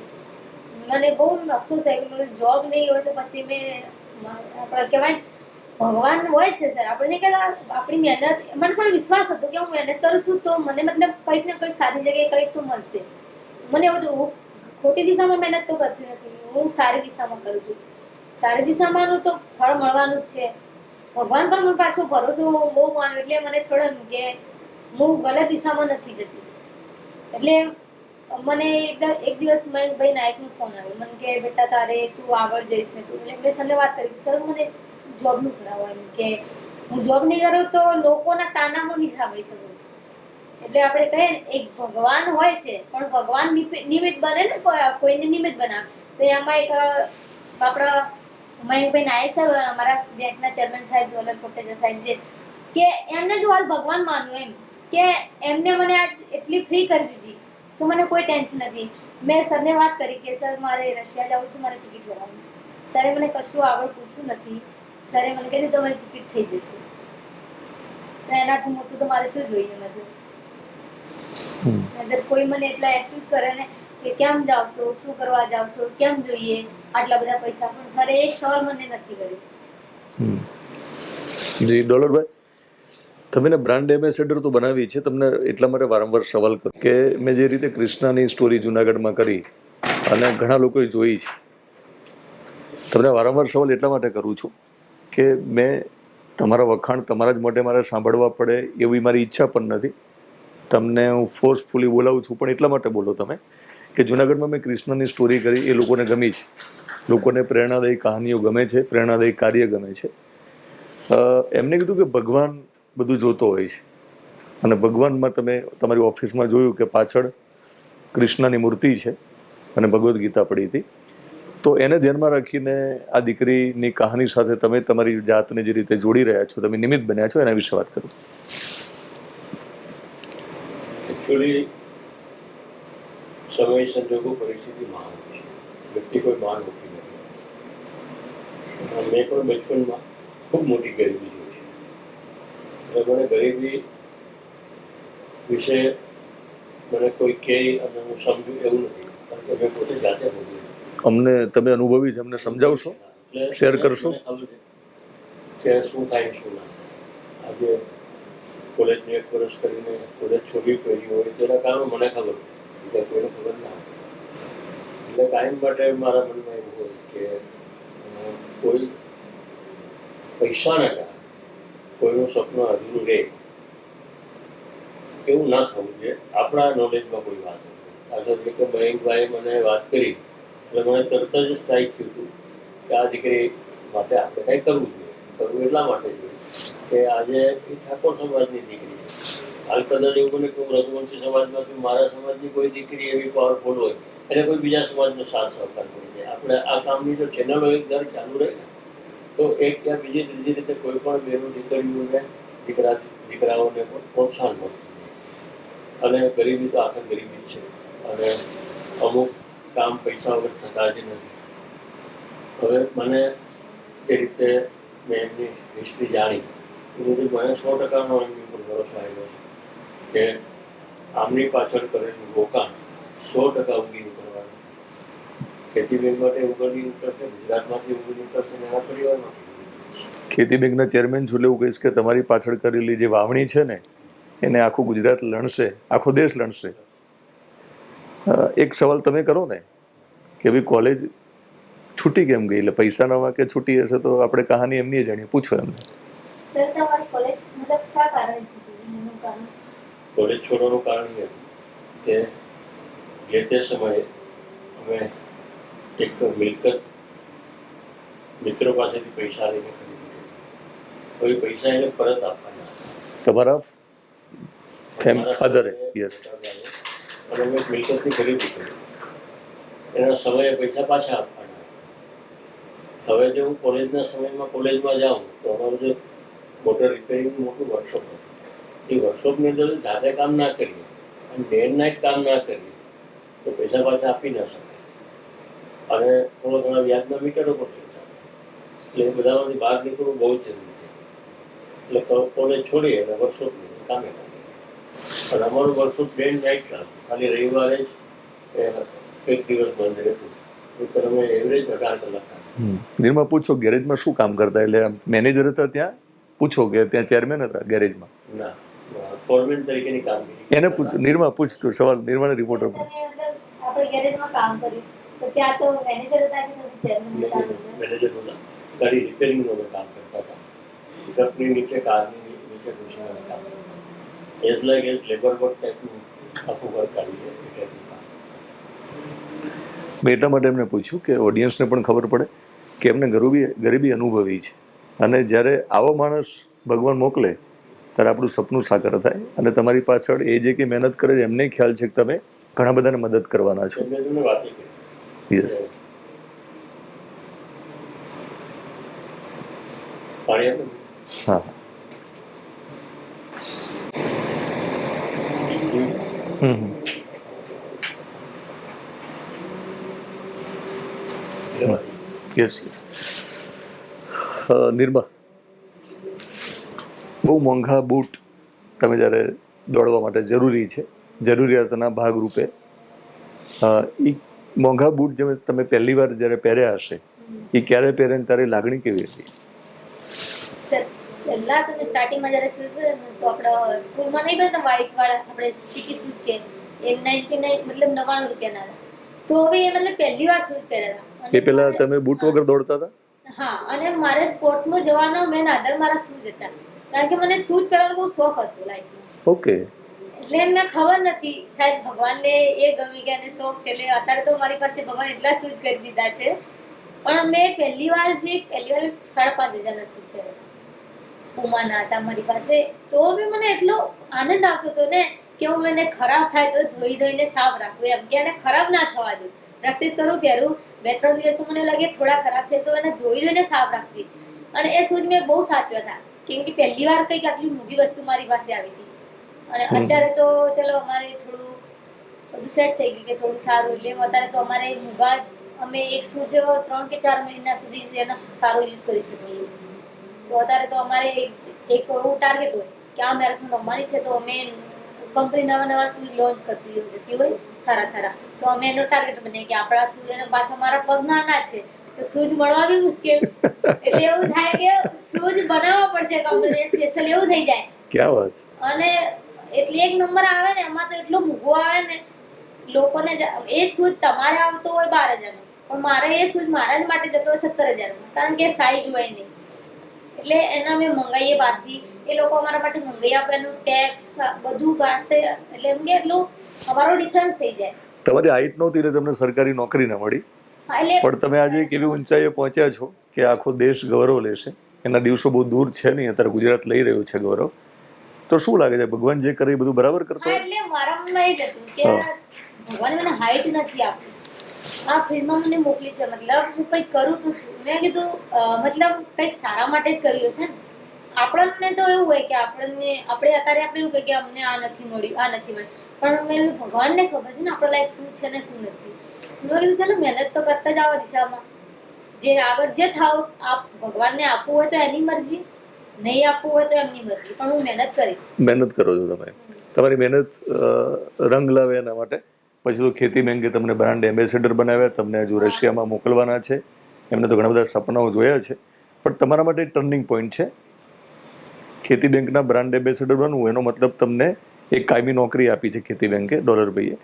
મને બહુ અફસોસ આવ્યો કે જોબ નહીં હોય તો પછી મેં આપણે કહેવાય ભગવાન હોય છે સર, આપણે કહેતા આપણી મહેનત, મને પણ વિશ્વાસ હતો કે હું મહેનત કરું છું તો મને મતલબ કંઈક ને કંઈક સારી જગ્યાએ કંઈક તો મળશે. મને એવું હું ખોટી દિશામાં મહેનત તો કરતી નથી, હું સારી દિશામાં કરું છું. સારી દિશામાંનું તો ફળ મળવાનું જ છે. ભગવાન પણ મને પાછો ભરોસો બહુ માન્યો એટલે મને થોડો કે હું ગલત દિશામાં નથી જતી. એટલે મને એક દિવસ ભાઈ નાયકનો ફોન આવ્યો, મને કે બેટા તારે તું આગળ જઈશ ને તું. એટલે મેં સરને વાત કરી, સર મને જોબનું કરાવો એમ કે હું જોબ નહીં કરું તો લોકોના તાનામાં નહીં સાંભળી શકું. એટલે આપણે કહીએ ને એક ભગવાન હોય છે પણ ભગવાન નિમિત્ત બને ને, કોઈને નિમિત્ત બનાવે. તો એમાં એક આપણા મયંકભાઈ નાયક સાહેબ, અમારા બેંકના ચેરમેન સાહેબ ડોલર કોટેજા સાહેબ છે, કે એમને જો હાલ ભગવાન માનવું એમ કે એમને મને આજ એટલી ફ્રી કરી દીધી તો મને કોઈ ટેન્શન નથી. મેં સરને વાત કરી કે સર મારે રશિયા જવું છે, મારે ટિકિટ લેવાની. સરે મને કશું આગળ પૂછ્યું નથી. સરે મને કહ્યું તમારી ટિકિટ થઈ જશે. તો એનાથી મોટું તો મારે શું જોઈએ નથી. કોઈ મને એટલા એક્સક્યુઝ કરે ને કે કેમ જાવ છો, શું કરવા જાવ છો, કેમ જોઈએ આટલા બધા પૈસા, પણ સરે એક સવાલ મને નથી કર્યું. જી ડોલરભાઈ, તમે બ્રાન્ડ એમ્બેસેડર તો બનાવી છે, તમને એટલા માટે વારંવાર સવાલ કરું કે મેં જે રીતે કૃષ્ણાની સ્ટોરી જુનાગઢમાં કરી અને ઘણા લોકોએ જોઈ છે, તમને વારંવાર સવાલ એટલા માટે કરું છું કે મેં તમારા વખાણ તમારા જ માટે મારે સાંભળવા પડે એવી મારી ઈચ્છા પણ નથી. તમને હું ફોર્સફુલી બોલાવું છું પણ એટલા માટે બોલો તમે કે જુનાગઢમાં મેં કૃષ્ણની સ્ટોરી કરી, એ લોકોને ગમી છે, લોકોને પ્રેરણાદાયી કહાનીઓ ગમે છે, પ્રેરણાદાયી કાર્ય ગમે છે. એમને કીધું કે ભગવાન બધું જોતો હોય છે અને ભગવાનમાં તમે તમારી ઓફિસમાં જોયું કે પાછળ કૃષ્ણની મૂર્તિ છે અને ભગવદ્ ગીતા પડી હતી. તો એને ધ્યાનમાં રાખીને આ દીકરીની કહાની સાથે તમે તમારી જાતને જે રીતે જોડી રહ્યા છો, તમે નિમિત્ત બન્યા છો, એના વિશે વાત કરો. એકચ્યુઅલી સમય સંજોગો પરિસ્થિતિ મહાન છે, વ્યક્તિ કોઈ મહાન હોતી નથી. મેં પણ બચપનમાં ખૂબ મોટી ગરીબી જોઈ છે. એટલે મને ગરીબી વિશે મને કોઈ કહે અને હું સમજું એવું નથી, કારણ કે મેં પોતે જાતે ભોગવ્યું. અમને તમે અનુભવી છે, અમને સમજાવશો, શેર કરશો કે શું થાય શું ના. આજે કોલેજનું 1 વર્ષ કરીને કોલેજ છોડી પહેરી હોય તેના કારણે મને ખબર બીજા કોઈને ખબર ના હોય. એટલે કાયમ માટે મારા મનમાં એવું હોય કે કોઈ પૈસાના કારણે કોઈનું સપનું અધૂરું રહે એવું ના થવું જોઈએ. આપણા નોલેજમાં કોઈ વાત નથી. આગળ કે મયંકભાઈએ મને વાત કરી એટલે મને તરત જ સ્ટ્રાઇક થયું હતું કે આ દીકરી માટે આપણે કંઈ કરવું જોઈએ. કરવું એટલા માટે જોઈએ કે આજે એ ઠાકોર સમાજની દીકરી છે. હાલ કદાચ એવું બને કે હું રઘુવંશી સમાજમાંથી મારા સમાજની કોઈ દીકરી એવી પાવરફુલ હોય એને કોઈ બીજા સમાજનો સાથ સહકાર કરી જાય. આપણે આ કામની જો ચેનલો એક દર ચાલુ રહે ને તો એક યા બીજી ત્રીજી રીતે કોઈ પણ બેનું દીકરીઓને દીકરાઓને પણ પ્રોત્સાહન મળતું જાય. અને ગરીબી તો આખર ગરીબી જ છે અને અમુક કામ પૈસા વગર થતા જ નથી. હવે મને એ રીતે મેં એમની હિસ્ટ્રી જાણી એ બધું મને 100%નો એમની ઉપર ભરોસો આવ્યો છે કે આમની પાછળ કરેલું રોકાણ 100% ઊંઘી કરવાનું. ખેતી બેંક માટે ઉગરડી નીકળશે, ગુજરાતમાંથી ઉગરડી નીકળશે અને એના પરિવારમાંથી. ખેતી બેંકના ચેરમેન છું એટલે એવું કહીશ કે તમારી પાછળ કરેલી જે વાવણી છે ને એને આખું ગુજરાત લણશે, આખો દેશ લણશે. એક સવાલ તમે કરો ને કે ભાઈ કોલેજ છૂટી કેમ ગઈ, એટલે પૈસા નવા કે છૂટી હશે તો આપણે કહાની એમની જાણીએ, પૂછો એમને. સર તમારી કોલેજ મતલબ શા કારણે છૂટી એનું કારણ? કોલેજ છોડવાનું કારણ એ હતું કે જે તે સમયે અમે એક મિલકત મિત્રો પાસેથી પૈસા લઈને ખરીદી હતી. હવે પૈસા એને પરત આપવાના તમારા ફાધરે? યસ. અને મેં મિલકતની ખરીદી કરી, એના સમયે પૈસા પાછા આપવાના. હવે જો હું કોલેજના સમયમાં કોલેજમાં જાઉં તો અમારું જે મોટર રિપેરિંગનું મોટું વર્કશોપ હતું, એ વર્કશોપની અંદર જાતે કામ ના કરીએ અને ડે એન્ડ નાઇટ કામ ના કરીએ તો પૈસા પાછા આપી ના શકાય અને થોડા ઘણા વ્યાજના મીટરો પણ ચૂકતા. એટલે એ બધામાંથી બહાર નીકળવું બહુ જ જરૂરી છે. એટલે કોલેજ છોડીએ અને વર્કશોપની કામે લાગીએ. અને અમારું વર્કશોપ ડે એન્ડ નાઇટ કામ, ખાલી રવિવારે જ એક દિવસ બંધ રહેતું. તો અમે એવરેજ 18 કલાક કામ. નિર્મા પૂછો ગેરેજમાં શું કામ કરતા, એટલે મેનેજર હતા ત્યાં? પૂછો કે ત્યાં ચેરમેન હતા ગેરેજમાં? ના, ફોરમેન તરીકેની કામગીરી. એને પૂછો, નિર્મા પૂછતું સવાલ, નિર્માને રિપોર્ટર. આપણે ગેરેજમાં કામ કર્યું તો ત્યાં તો મેનેજર હતા કે ચેરમેન હતા? મેનેજર હતા. ગાડી રિપેરિંગનું અમે કામ કરતા હતા. ટ્રકની નીચે, કારની નીચે ઘૂસીને અમે કામ કરતા હતા. As like as labour work ટાઈપનું આખું વર્ક આવી જાય એ ટાઈપનું કામ. મેં એટલા માટે એમને પૂછ્યું કે ઓડિયન્સને પણ ખબર પડે કે એમને ગરીબી અનુભવી છે અને જ્યારે આવો માણસ ભગવાન મોકલે ત્યારે આપણું સપનું સાકાર થાય. અને તમારી પાછળ એ જે કંઈ મહેનત કરે છે એમને ખ્યાલ છે કે તમે ઘણા બધાને મદદ કરવાના છો. યસ. હા. યસ. નિર્મા, બહુ મોંઘા બૂટ તમે જ્યારે દોડવા માટે જરૂરી છે, જરૂરિયાતના ભાગરૂપે, એ મોંઘા બૂટ જે તમે પહેલી વાર જ્યારે પહેર્યા હશે એ ક્યારે પહેરે ને તારી લાગણી કેવી હતી? સર પહેલા તો સ્ટાર્ટિંગમાં જ્યારે શૂઝ પહેર્યા ને તો આપણે સ્કૂલમાં નહીં પહેરતા વ્હાઇટ વાળા આપણે સ્ટીકી શૂઝ કે એ 99 મતલબ 99 રૂપિયાના હતા. તો હવે એ મતલબ પહેલી વાર શૂઝ પહેર્યા હતા. એ પહેલા તમે બૂટ વગર દોડતા હતા? હા, અને મારે સ્પોર્ટ્સમાં જવાનો મેન આધાર મારા શૂઝ હતા, કારણ કે મને શૂઝ પહેરવાનો બહુ શોખ હતો લાઈફમાં. ઓકે. એટલે એમને ખબર નથી, શાયદ ભગવાનને એ ગમી ગયા ને શોખ છે, એટલે અત્યારે તો મારી પાસે ભગવાન એટલા શૂઝ કરી દીધા છે. પણ મેં પહેલી વાર 5,500 ના શૂઝ પહેર્યા પુમાના હતા મારી પાસે. તો બી મને એટલો આનંદ આવતો હતો ને કે હું એને ખરાબ થાય તો ધોઈને સાફ રાખવું, એમ કે એને ખરાબ ના થવા દઉં. પ્રેક્ટિસ કરું, પહેરું, 2-3 દિવસ મને લાગે થોડા ખરાબ છે તો એને ધોઈને સાફ રાખવી. અને એ શૂઝ મેં બહુ સાચવ્યા હતા, કેમ કે પહેલી વાર કંઈક આટલી મોંઘી વસ્તુ મારી પાસે આવી હતી. અને અત્યારે તો ચલો અમારે થોડું બધું સેટ થઈ ગયું કે થોડું સારું, એટલે અત્યારે તો અમારે મોંઘા અમે એક શૂઝ 3 કે 4 મહિના સુધી એનો સારો યુઝ કરી શકીએ. તો અત્યારે તો અમારે એક એવું ટાર્ગેટ હોય કે આ મેરેથોન રમવાની છે તો અમે કંપની નવા શૂઝ લોન્ચ કરતી જતી હોય સારા, તો અમે એનો ટાર્ગેટ બનાવીએ કે આપણા શૂઝ અને પાછા મારા પગ નાના છે તો શૂઝ મળવા બી મુશ્કેલ. એટલે એવું થાય કે શૂઝ બનાવવા પડશે કંપની સ્પેશિયલ, એવું થઈ જાય. ક્યાં વાત. અને એટલે એક નંબર આવે ને એમાં તો એટલો મોંઘો આવે ને લોકોને. એ શૂઝ તમારે આવતો હોય 12,000 પણ મારે એ શૂઝ મારા જ માટે જતો હોય 17,000, કારણ કે સાઈઝ હોય નહીં. એટલે એના અમે મંગાવીએ બહારથી, એ લોકો અમારા માટે મંગાવી આપે, એનું ટેક્સ બધું કાઢતે, એટલે એમ કે એટલું અમારો ડિફરન્સ થઈ જાય. તમારી હાઈટ નહોતી એટલે તમને સરકારી નોકરી ન મળી, પણ તમે આજે એક એવી ઊંચાઈએ પહોંચ્યા છો કે આખો દેશ ગૌરવ લેશે. એના દિવસો બહુ દૂર છે નહીં, અત્યારે ગુજરાત લઈ રહ્યું છે ગૌરવ. તો શું લાગે છે ભગવાન જે કરે એ બધું બરાબર કરતો? એટલે મારા મનમાં એ જ હતું કે ભગવાને મને હાઈટ નથી આપી, આ ફિલ્ડમાં મને મોકલી છે, મતલબ હું કંઈક કરું તો છું. મેં કીધું મતલબ કંઈક સારા માટે જ કર્યું છે ને. આપણને તો એવું હોય કે આપણે અત્યારે આપણે એવું કહે કે અમને આ નથી મળ્યું, આ નથી મળ્યું, પણ મેં ભગવાનને ખબર છે ને આપણા લાઈફ શું છે ને શું નથી. મેં કીધું ચાલો મહેનત તો કરતા જ આવા દિશામાં, જે આગળ જે થાવ ભગવાનને આપવું હોય તો એની મરજી, નહીં આપવું હોય તો એમની મરજી, પણ હું મહેનત કરીશ. મહેનત કરો છો તમે, તમારી મહેનત રંગ લાવે એના માટે પછી તો ખેતી બેંકે તમને બ્રાન્ડ એમ્બેસેડર બનાવ્યા, તમને હજુ રશિયામાં મોકલવાના છે. એમને તો ઘણા બધા સપનાઓ જોયા છે, પણ તમારા માટે ટર્નિંગ પોઈન્ટ છે. ખેતી બેંકના બ્રાન્ડ એમ્બેસેડર બનવું એનો મતલબ તમને એક કાયમી નોકરી આપી છે ખેતી બેંકે $ભાઈએ,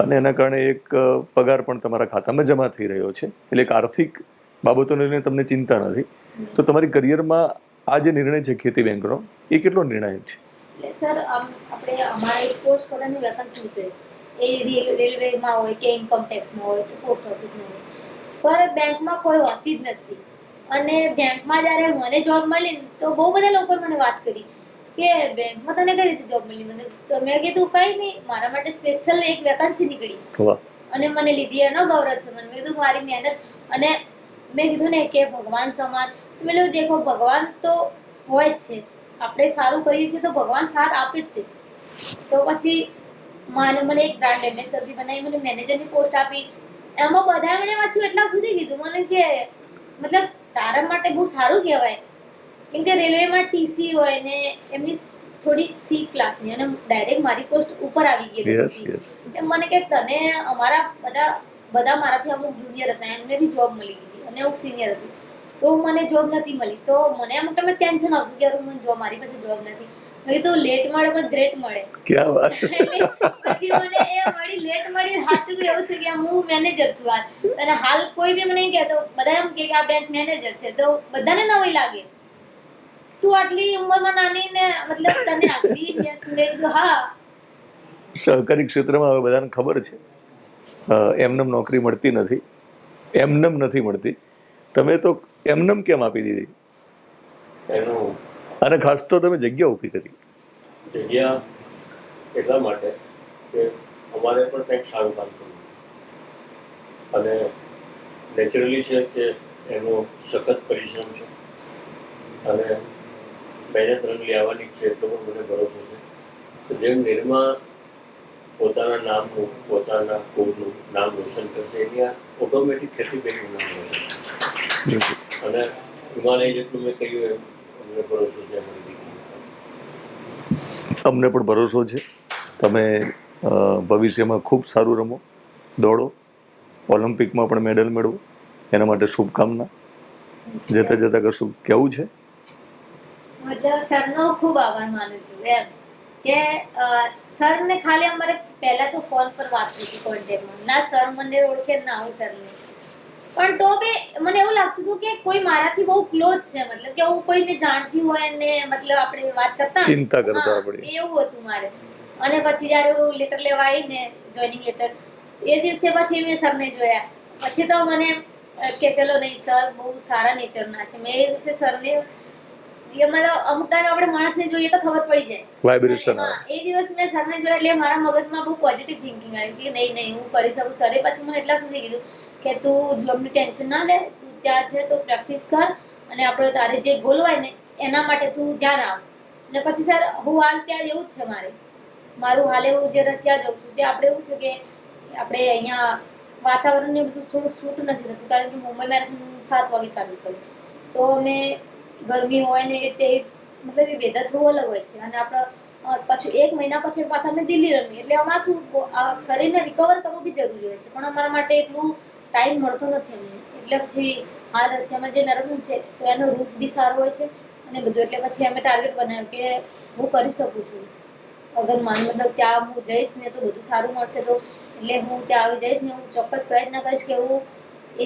અને એના કારણે એક પગાર પણ તમારા ખાતામાં જમા થઈ રહ્યો છે. એટલે એક આર્થિક બાબતોને લઈને તમને ચિંતા નથી. તો તમારી કરિયરમાં આ જે નિર્ણય છે ખેતી બેંકનો, એ કેટલો નિર્ણાયક છે? સર આપણે અમારા સ્પોર્ટ્સ કોટાની વેકન્સી નીકળે, એ રેલવેમાં હોય કે ઇન્કમ ટેક્સમાં હોય કે પોસ્ટ ઓફિસમાં હોય, પર બેંકમાં કોઈ હોતી જ નથી. અને બેંકમાં જ્યારે મને જોબ મળી તો બહુ બધા લોકો મને વાત કરી કે બેંકમાં તને કઈ રીતે જોબ મળી. મને તો મેં કીધું કંઈ નહીં, મારા માટે સ્પેશિયલ એક વેકન્સી નીકળી અને મને લીધી, એનો ગૌરવ છે મને. મેં કીધું મારી મહેનત, અને મેં કીધું ને કે ભગવાન સમાન. મેં કીધું દેખો ભગવાન તો હોય જ છે, આપણે સારું કરીએ છીએ તો ભગવાન સાથ આપે જ છે. તો પછી મને એક બ્રાન્ડ એમ્બેસેડર બનાવી, મને મેનેજરની પોસ્ટ આપી. એમાં બધા મને પાછું એટલા સુધી કીધું મને કે મતલબ તારા માટે બહુ સારું કહેવાય, કેમ કે રેલવેમાં ટીસી હોય ને એમની થોડી સી ક્લાસની, અને ડાયરેક્ટ મારી પોસ્ટ ઉપર આવી ગઈ. મને કે તને અમારા બધા મારાથી અમુક જુનિયર હતા, એમને બી જોબ મળી ગઈ અને હું સિનિયર હતી, તો મને જોબ નથી મળી. તો મને અમુક ટાઈમે ટેન્શન આવતું કે મને મારી પાસે જોબ નથી. મેં તો લેટ મળે પણ ગ્રેટ મળે. ક્યાં વાત. પછી મને એ મળી, લેટ મળી. સાચું એવું થયું કે હું મેનેજર છું આજ, અને હાલ કોઈ બી મને કહેતો બધા એમ કે આ બેંક મેનેજર છે, તો બધાને નવાઈ લાગે, તું આટલી ઉંમરમાં નાની ને મતલબ તને આટલી. મેં કીધું હા. સહકારી ક્ષેત્રમાં હવે બધાને ખબર છે એમનેમ નોકરી મળતી નથી, એમનેમ નથી મળતી. તમે તો એમનેમ કેમ આપી દીધી? એનું અને ખાસ તો તમે જગ્યા ઊભી કરી. જગ્યા એટલા માટે કે અમારે પણ કંઈક સારું કામ કરવું, અને નેચરલી છે કે એનો સખત પરિશ્રમ છે અને મહેનત રંગલી આવવાની છે, એટલો પણ મને ભરોસો છે. તો જેમ નિરમા પોતાના નામનું, પોતાના કુળનું નામ રોશન કરશે, એની આ ઓટોમેટિક ખેતી બેંકનું નામ રોશન કરશે. અને હિમાલય જેટલું મેં કહ્યું એમ અમને ભરોસો છે અમારી દીકરી. અમને પણ ભરોસો છે તમે ભવિષ્યમાં ખૂબ સારું રમો, દોડો, ઓલિમ્પિકમાં પણ મેડલ મેળવો. એના માટે શુભકામના. જતા જતા કશું કેવું છે? મતલબ સરનો ખૂબ આભાર માનું છું એમ કે સરને ખાલી અમારે પહેલા તો ફોન પર વાત થઈ કોન્ટેક્ટમાં, ના સર મને ઓળખે ના હું સરને, પણ તો બી મને એવું લાગતું હતું કે કોઈ મારાથી બહુ ક્લોઝ છે, મતલબ કે હું કોઈને જાણતી હોય ને મતલબ આપણે વાત કરતા ચિંતા કરતા આપણે એવું હતું મારે. અને પછી જ્યારે હું લેટર લેવા આવી ને જોઈનિંગ લેટર, એ દિવસે પછી મેં સરને જોયા. પછી તો મને કે ચલો નહીં, સર બહુ સારા નેચરના છે. મેં એ દિવસે સરને અમુક ટાઈમ આપણે માણસને જોઈએ તો ખબર પડી જાય વાઇબ્રેશન. એ દિવસ મેં સરને જોયા એટલે મારા મગજમાં બહુ પોઝિટિવ થિંકિંગ આવી કે નહીં હું કરી શકું. સરે પછી મને એટલા સુધી કીધું કે તું જોબની ટેન્શન ના લે, તું ત્યાં છે તો પ્રેક્ટિસ કર, અને આપણે તારે જે ગોલ હોય ને એના માટે તું ધ્યાન આપ. અને પછી સર હું હાલ ત્યાં એવું જ છે મારું હાલે હું જે રશિયા જાઉં છું ત્યાં આપણે એવું છે કે આપણે અહીંયા વાતાવરણ ને બધું થોડું સૂટ નથી થતું, કારણ કે મુંબઈ મેરેથોન 7 વાગે ચાલુ કર્યું, તો અમે ગરમી હોય ને તે મતલબ એ વેધર થોડું અલગ હોય છે. અને આપણે પાછું 1 મહિના પછી પાછા અમે દિલ્હી રમીએ, એટલે અમારે શું શરીરને રિકવર કરવું બી જરૂરી હોય છે, પણ અમારા માટે એટલું ટાઈમ મળતો નથી અમને. એટલે પછી આ રશિયામાં જે મેરેથોન છે તો એનો રૂટ બી સારો હોય છે અને બધું. એટલે પછી અમે ટાર્ગેટ બનાવ્યું કે હું કરી શકું છું, અગર મતલબ ત્યાં હું જઈશ ને તો બધું સારું મળશે, તો એટલે હું ત્યાં આવી જઈશ ને હું ચોક્કસ પ્રયત્ન કરીશ કે હું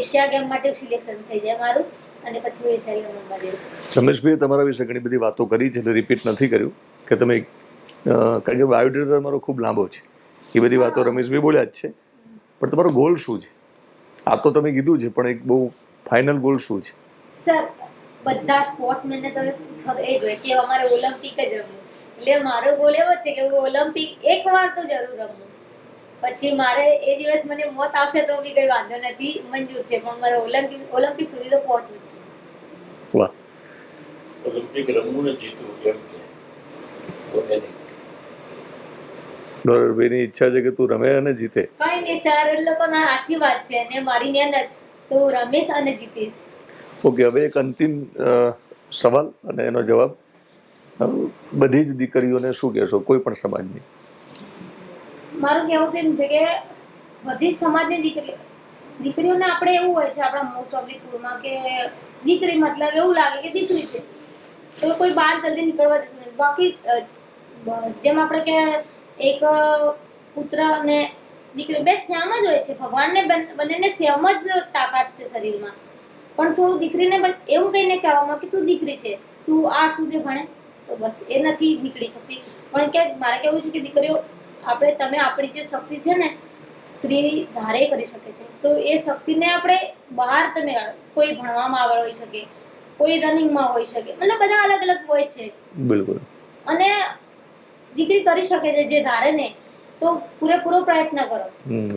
એશિયા ગેમ માટે સિલેક્શન થઈ જાય મારું, અને પછી હું એશિયા ગેમ રમવા જઈશ. રમેશભાઈ તમારા વિશે ઘણી બધી વાતો કરી છે, એટલે રિપીટ નથી કર્યું કે તમે કારણ કે બાયોડેટા તમારો ખૂબ લાંબો છે, એ બધી વાતો રમેશભાઈ બોલ્યા જ છે. પણ તમારો ગોલ શું છે? આ તો તમે કીધું છે, પણ એક બહુ ફાઇનલ ગોલ શું છે? સર બધા સ્પોર્ટ્સમેનને તમે પૂછો તો એ જ હોય કે અમારે ઓલિમ્પિક જ રમવું. એટલે મારો ગોલ એવો છે કે હું ઓલિમ્પિક એકવાર તો જરૂર રમું. પછી મારે એ દિવસ મને મોત આવશે તો બી કઈ વાંધો નથી, મંજૂર છે, પણ મારે ઓલિમ્પિક સુધી તો પહોંચવું છે. વાહ. ઓલિમ્પિક રમવું ને જીતવું એમ કે ડોલરભાઈની ઈચ્છા છે કે તું રમે અને જીતે. કઈ નહીં સર, એ લોકોના આશીર્વાદ છે અને મારી મહેનત, તો હું રમીશ અને જીતીશ. ઓકે, હવે એક અંતિમ સવાલ અને એનો જવાબ. બધી જ દીકરીઓને શું કહેશો, કોઈ પણ સમાજની? મારું કહેવું એમ છે કે બધી જ સમાજની દીકરીઓને આપણે એવું હોય છે આપણા મોસ્ટ ઓફ ધી સ્કૂલમાં કે દીકરી મતલબ એવું લાગે કે દીકરી છે તો કોઈ બહાર જલ્દી નીકળવા દેતું નથી. બાકી જેમ આપણે કે એક પુત્ર અને દીકરી બે સેમ જ હોય છે. ભગવાનને બંનેને સેમ જ તાકાત છે શરીરમાં, પણ થોડું દીકરીને એવું કહીને કહેવામાં કે તું દીકરી છે, તું 8 સુધી ભણે, તો બસ એ નથી નીકળી શકતી. પણ કે મારે કેવું છે કે દીકરીઓ તમે આપણી જે શક્તિ છે ને સ્ત્રી ધારે કરી શકે છે, તો એ શક્તિને આપણે બહાર તમે કોઈ ભણવામાં આગળ હોઈ શકે, કોઈ રનિંગમાં હોઈ શકે, મતલબ બધા અલગ અલગ હોય છે. બિલકુલ. અને દીકરી કરી શકે છે જે ધારે ને, તો પૂરેપૂરો પ્રયત્ન કરો.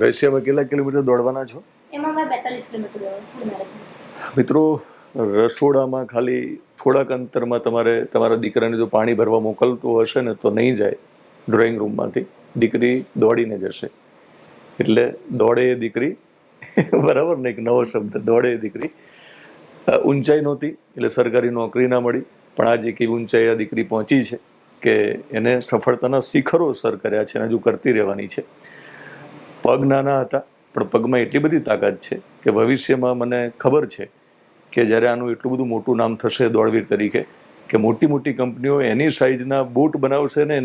રશિયામાં કેટલા કિલોમીટર દોડવાના છો? એમાં મેં 42 કિલોમીટર દોડ્યું. મિત્રો, રસોડામાં ખાલી થોડાક અંતરમાં તમારા દીકરાને જો પાણી ભરવા મોકલતું હશે ને તો નહીં જાય ડ્રોઈંગ રૂમમાંથી, દીકરી દોડીને જશે. એટલે દોડે એ દીકરી, બરાબર ને, એક નવો શબ્દ, દોડે એ દીકરી. ઊંચાઈ નહોતી એટલે સરકારી નોકરી ના મળી, પણ આજે કેવી ઊંચાઈ આ દીકરી પહોંચી છે કે એને સફળતાના શિખરો સર કર્યા છે અને હજુ કરતી રહેવાની છે. પગ નાના હતા પણ પગમાં એટલી બધી તાકાત છે કે ભવિષ્યમાં મને ખબર છે કે જ્યારે આનું એટલું બધું મોટું નામ થશે દોડવીર તરીકે કે મોટી મોટી કંપનીઓ એની સાઇઝના બૂટ બનાવશે ને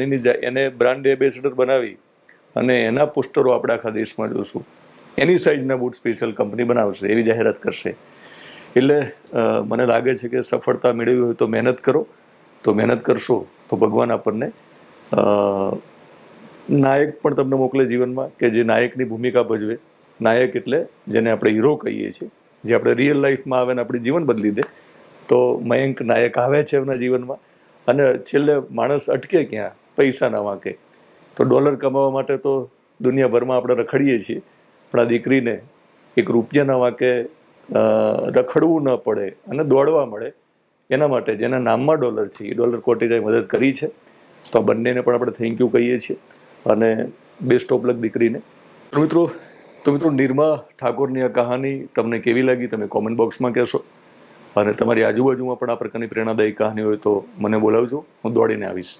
એને બ્રાન્ડ એમ્બેસેડર બનાવી અને એના પોસ્ટરો આપણે આખા દેશમાં જોશું. એની સાઇઝના બૂટ સ્પેશિયલ કંપની બનાવશે, એવી જાહેરાત કરશે. એટલે મને લાગે છે કે સફળતા મેળવી હોય તો મહેનત કરો, તો મહેનત કરશો તો ભગવાન આપણને નાયક પણ તમને મોકલે જીવનમાં, કે જે નાયકની ભૂમિકા ભજવે. નાયક એટલે જેને આપણે હીરો કહીએ છીએ, જે આપણે રિયલ લાઈફમાં આવે ને આપણી જીવન બદલી દે. તો મયંક નાયક આવે છે એમના જીવનમાં, અને છેલ્લે માણસ અટકે ક્યાં? પૈસાના વાંકે. તો ડોલર કમાવા માટે તો દુનિયાભરમાં આપણે રખડીએ છીએ, પણ આ દીકરીને એક રૂપિયાના વાંકે રખડવું ન પડે અને દોડવા મળે, એના માટે જેના નામમાં ડોલર છે એ ડોલર કોટેજાએ મદદ કરી છે. તો આ બંનેને પણ આપણે થેન્ક યુ કહીએ છીએ અને બેસ્ટ ઓફ લક દીકરીને. તો મિત્રો નિરમા ઠાકોરની આ કહાની તમને કેવી લાગી તમે કોમેન્ટ બોક્સમાં કહેશો, અને તમારી આજુબાજુમાં પણ આ પ્રકારની પ્રેરણાદાયી કહાની હોય તો મને બોલાવજો, હું દોડીને આવીશ.